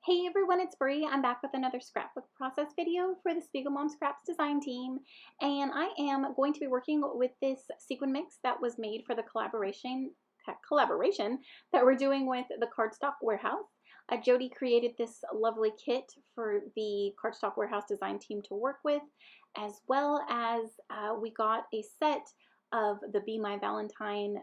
Hey everyone, it's Bri. I'm back with another scrapbook process video for the Spiegel Mom Scraps design team. And I am going to be working with this sequin mix that was made for the collaboration that we're doing with the Cardstock Warehouse. Jody created this lovely kit for the Cardstock Warehouse design team to work with, as well as we got a set of the Be My Valentine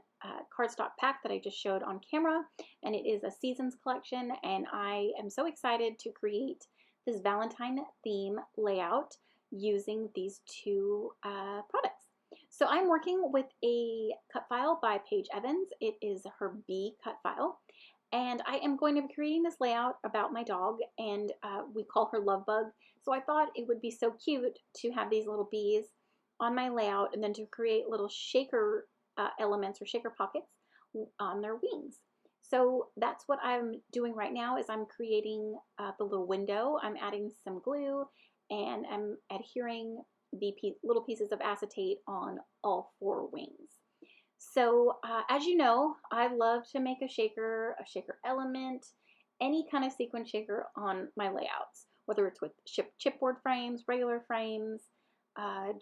cardstock pack that I just showed on camera, and it is a seasons collection, and I am so excited to create this Valentine theme layout using these two products. So I'm working with a cut file by Paige Evans. It is her B cut file, and I am going to be creating this layout about my dog, and we call her Love Bug. So I thought it would be so cute to have these little bees on my layout and then to create little shaker elements or shaker pockets on their wings. So that's what I'm doing right now is I'm creating the little window. I'm adding some glue and I'm adhering the little pieces of acetate on all four wings. So as you know, I love to make a shaker element, any kind of sequin shaker on my layouts, whether it's with chipboard frames, regular frames,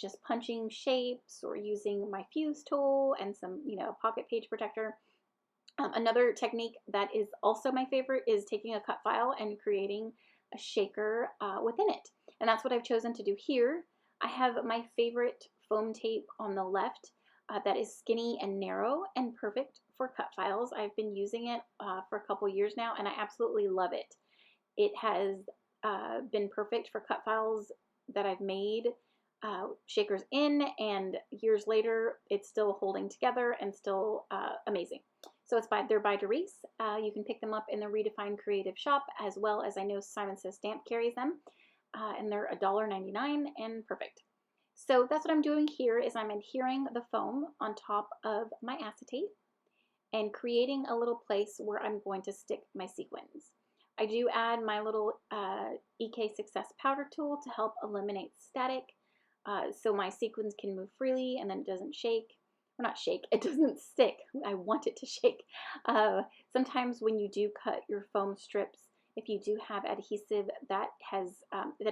just punching shapes or using my fuse tool and some, pocket page protector. Another technique that is also my favorite is taking a cut file and creating a shaker within it. And that's what I've chosen to do here. I have my favorite foam tape on the left that is skinny and narrow and perfect for cut files. I've been using it for a couple years now and I absolutely love it. It has been perfect for cut files that I've made shakers in, and years later it's still holding together and still amazing. So they're by Doris. You can pick them up in the Redefined Creative shop, as well as I know Simon Says Stamp carries them, and they're $1.99 and perfect. So that's what I'm doing here is I'm adhering the foam on top of my acetate and creating a little place where I'm going to stick my sequins. I do add my little EK Success powder tool to help eliminate static, so my sequins can move freely and then it doesn't shake. Or not shake, it doesn't stick. I want it to shake. Sometimes when you do cut your foam strips, if you do have adhesive that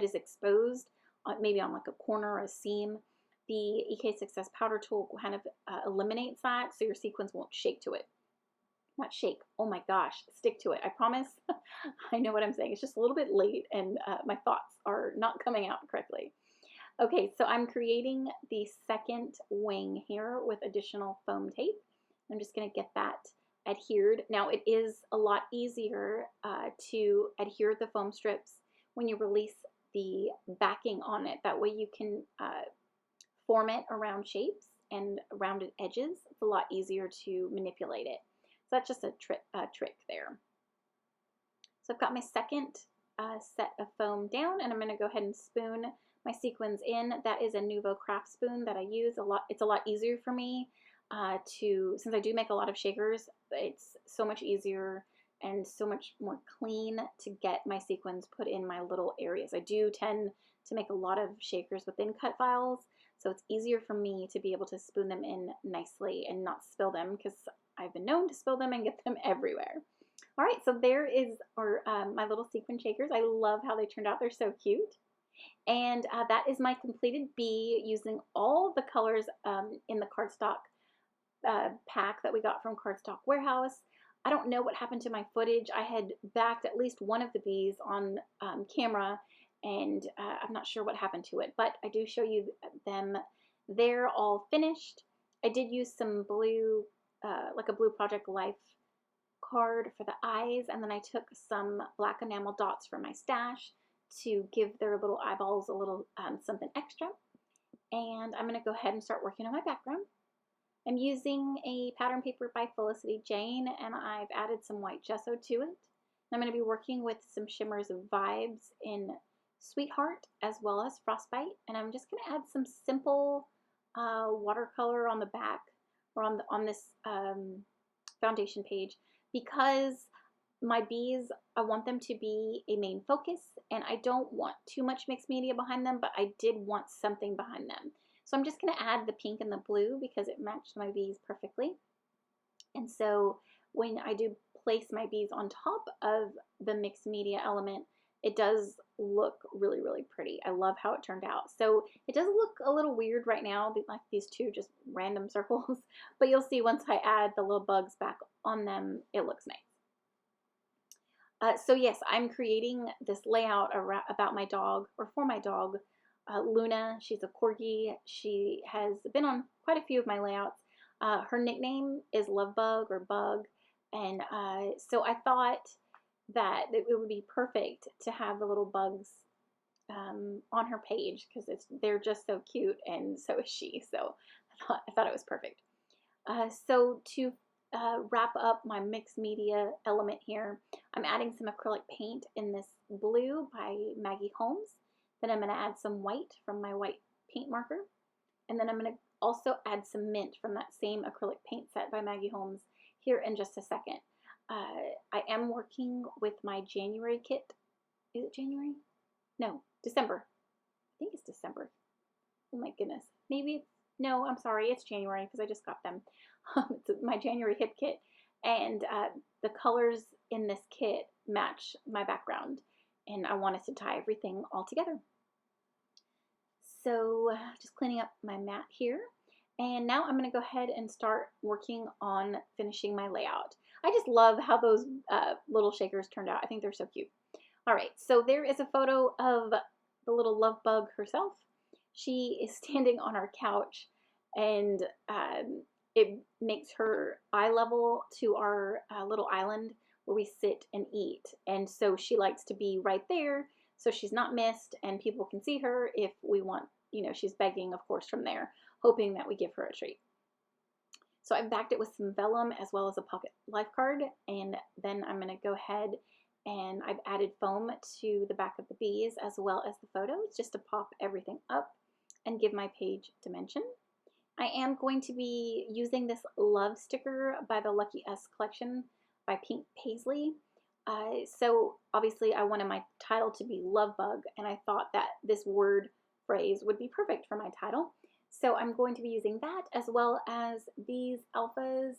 is exposed, maybe on like a corner or a seam, the EK Success powder tool kind of eliminates that so your sequins won't shake to it. Not shake, oh my gosh, stick to it. I promise. I know what I'm saying. It's just a little bit late and my thoughts are not coming out correctly. Okay, so I'm creating the second wing here with additional foam tape. I'm just going to get that adhered. Now it is a lot easier to adhere the foam strips when you release the backing on it. That way you can form it around shapes and rounded edges. It's a lot easier to manipulate it. So that's just a trick there. So I've got my second set of foam down, and I'm going to go ahead and spoon my sequins in. That is a Nuvo craft spoon that I use a lot. It's a lot easier for me since I do make a lot of shakers, it's so much easier and so much more clean to get my sequins put in my little areas. I do tend to make a lot of shakers within cut files, so it's easier for me to be able to spoon them in nicely and not spill them, because I've been known to spill them and get them everywhere. All right, so there is my little sequin shakers. I love how they turned out. They're so cute. And that is my completed bee using all the colors in the cardstock pack that we got from Cardstock Warehouse. I don't know what happened to my footage. I had backed at least one of the bees on camera, and I'm not sure what happened to it, but I do show you them. They're all finished. I did use some blue, like a Blue Project Life card for the eyes, and then I took some black enamel dots from my stash to give their little eyeballs a little something extra. And I'm going to go ahead and start working on my background. I'm using a pattern paper by Felicity Jane, and I've added some white gesso to it. I'm going to be working with some shimmers of Vibes in Sweetheart as well as Frostbite, and I'm just going to add some simple watercolor on the back or on this foundation page, because my bees, I want them to be a main focus, and I don't want too much mixed media behind them, but I did want something behind them. So I'm just going to add the pink and the blue because it matched my bees perfectly. And so when I do place my bees on top of the mixed media element, it does look really, really pretty. I love how it turned out. So it does look a little weird right now, like these two just random circles, but you'll see once I add the little bugs back on them, it looks nice. So yes, I'm creating this layout about my dog, or for my dog, Luna. She's a corgi. She has been on quite a few of my layouts. Her nickname is Lovebug or Bug, and so I thought that it would be perfect to have the little bugs on her page because they're just so cute, and so is she. So I thought it was perfect. So to wrap up my mixed media element here, I'm adding some acrylic paint in this blue by Maggie Holmes. Then I'm going to add some white from my white paint marker. And then I'm going to also add some mint from that same acrylic paint set by Maggie Holmes here in just a second. I am working with my January kit. Is it January? No, December. I think it's December. Oh my goodness. Maybe it's, no, I'm sorry, it's January because I just got them. It's my January hip kit, and the colors in this kit match my background, and I wanted to tie everything all together. So just cleaning up my mat here, and now I'm going to go ahead and start working on finishing my layout. I just love how those little shakers turned out. I think they're so cute. All right, so there is a photo of the little love bug herself. She is standing on our couch, and it makes her eye level to our little island where we sit and eat. And so she likes to be right there so she's not missed and people can see her if we want, you know, she's begging, of course, from there, hoping that we give her a treat. So I've backed it with some vellum as well as a pocket life card, and then I'm going to go ahead and I've added foam to the back of the bees as well as the photos just to pop everything up and give my page dimension. I am going to be using this love sticker by the Lucky Us collection by Pink Paisley. So obviously I wanted my title to be Love Bug, and I thought that this word phrase would be perfect for my title. So I'm going to be using that as well as these alphas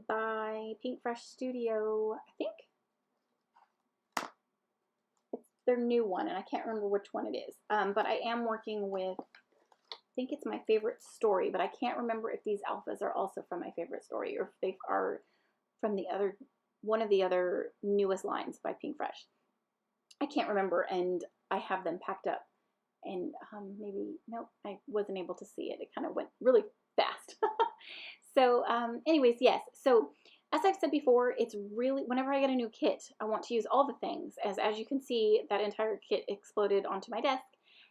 by Pink Fresh Studio, I think. It's their new one, and I can't remember which one it is. But I am working with, I think it's My Favorite Story, but I can't remember if these alphas are also from My Favorite Story or if they are from the other, one of the other newest lines by Pink Fresh. I can't remember, and I have them packed up. And maybe, nope, I wasn't able to see it. It kind of went really fast. So anyways, yes. So as I've said before, it's really, whenever I get a new kit, I want to use all the things. As you can see, that entire kit exploded onto my desk,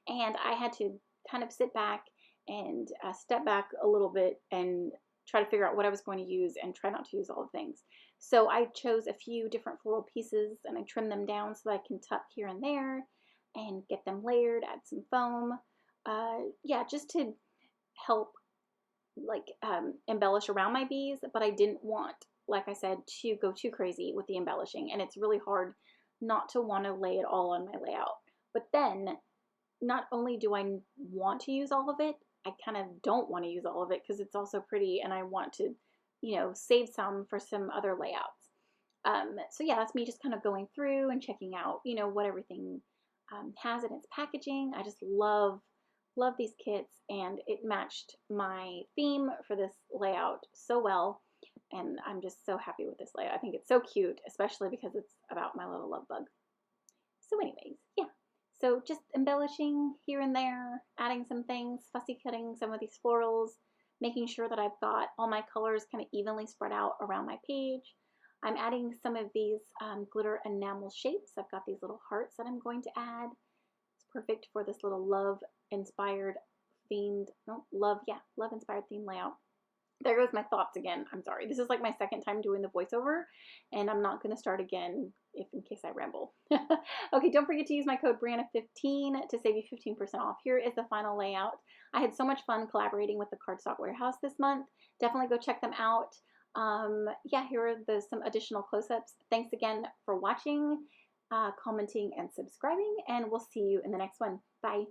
and I had to kind of sit back and step back a little bit and try to figure out what I was going to use and try not to use all the things. So I chose a few different floral pieces and I trimmed them down so that I can tuck here and there and get them layered, add some foam. Yeah, just to help like embellish around my bees, but I didn't want, like I said, to go too crazy with the embellishing, and it's really hard not to want to lay it all on my layout. But then not only do I want to use all of it, I kind of don't want to use all of it because it's also pretty and I want to, you know, save some for some other layouts. So yeah, that's me just kind of going through and checking out, you know, what everything has in its packaging. I just love these kits, and it matched my theme for this layout so well, and I'm just so happy with this layout. I think it's so cute, especially because it's about my little love bug. So anyways, yeah. So just embellishing here and there, adding some things, fussy cutting some of these florals, making sure that I've got all my colors kind of evenly spread out around my page. I'm adding some of these glitter enamel shapes. I've got these little hearts that I'm going to add. It's perfect for this little love-inspired themed, no, love-inspired theme layout. There goes my thoughts again. I'm sorry. This is like my second time doing the voiceover, and I'm not going to start again in case I ramble. Okay, don't forget to use my code Brianna15 to save you 15% off. Here is the final layout. I had so much fun collaborating with the Cardstock Warehouse this month. Definitely go check them out. Yeah, here are some additional close-ups. Thanks again for watching, commenting, and subscribing, and we'll see you in the next one. Bye.